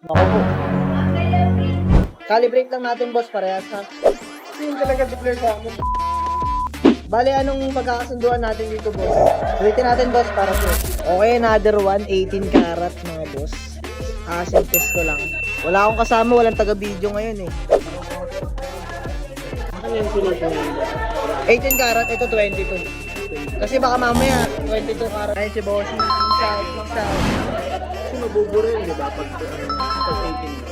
Ako po. Calibrate lang natin, boss, parehas ha. Kasi yung talaga declare sa akin. Bale, anong pagkakasunduan natin dito, boss? Ulitin natin, boss, para sure. Okay, another one, 18 karat, mga boss. Acid test ko lang. Wala akong kasama, walang taga-video ngayon eh. Ano yung solution yun? 18 karat, ito 22. Kasi baka mamaya, 22 karat. Ayun si boss, isa. Kasi mabuburo yun, di ba? Pag 18.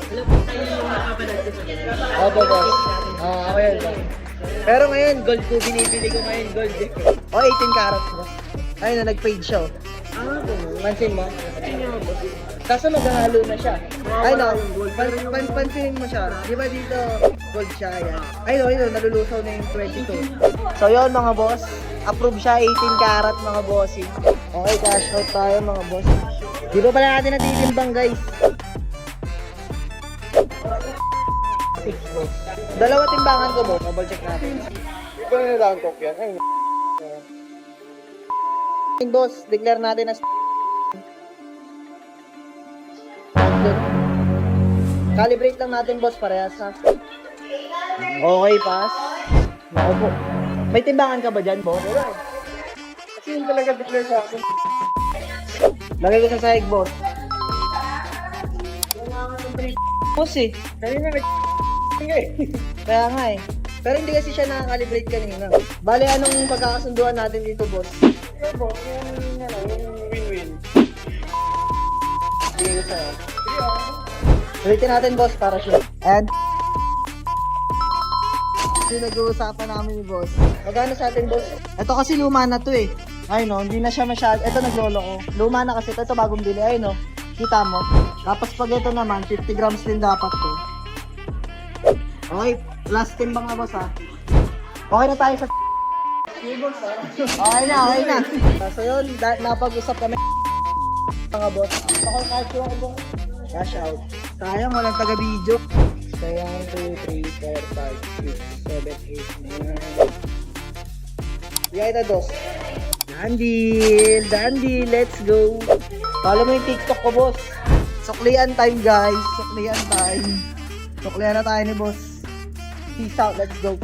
Alam po tayo yung nakapanood ko sa ganun. Opo, boss. Ako yan, boss. Pero ngayon, gold ko, binibili ko ngayon, gold eh. 18 karat, boss. Ayun na, nag-fade siya, oh. Pansin mo? Kaso maghahalo na siya. Ay no, pansinin mo siya. Di ba dito, gold siya, yan. Ayun, nalulusaw na yung 22. So yun mga boss, approve siya, 18 karat mga bossing. Okay, cash out tayo mga boss. Di ba pala natin natitimbang guys? 6 boss. Dalawa timbangan ko boss, double check natin. Di ba nilantok yan? Ay, Boss, declare natin as calibrate lang natin boss, parehas ha. Okay, pass. Ako po. May timbangan ka ba dyan, boss? wala eh. Kasi yung talaga declare sa akin. Lagay ko sa sahig, boss. Boss eh. Kanina eh. Kaya nga eh. Pero hindi kasi siya nakakalibrate kanina. Bale, anong pagkakasunduan natin dito, boss? Pero po, yung win-win. Sige ko sa'yo. Ulitin natin, boss, para sure. And hindi nag-uusapan namin ni boss. Magkano sa atin, boss? Ito kasi luma na to eh. Ay no, hindi na siya masyado. Ito naglolo ko. Luma na kasi ito bagong bili. Ay no, kita mo. Tapos pag ito naman, 50 grams din dapat to. Okay, last timbang na boss ha. Okay na tayo sa okay na. So yun, napag-usap kami mga boss. Ako cash out ko. Cash out. Sayang, walang taga-video. Sayang, 2, 3, 4, 5, 6, 7, 8, 9. Bigay na dos. Dandy, let's go. Follow mo yung TikTok ko, boss. Suklian time, guys. Suklian time. Suklian na tayo ni boss. Peace out, let's go.